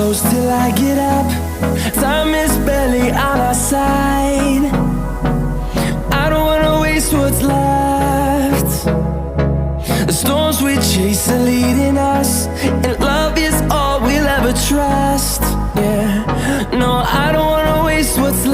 close till I get up. Time is barely on our side. I don't wanna waste what's left. The storms we chase are leading us, and love is all we'll ever trust. Yeah, no, I don't wanna waste what's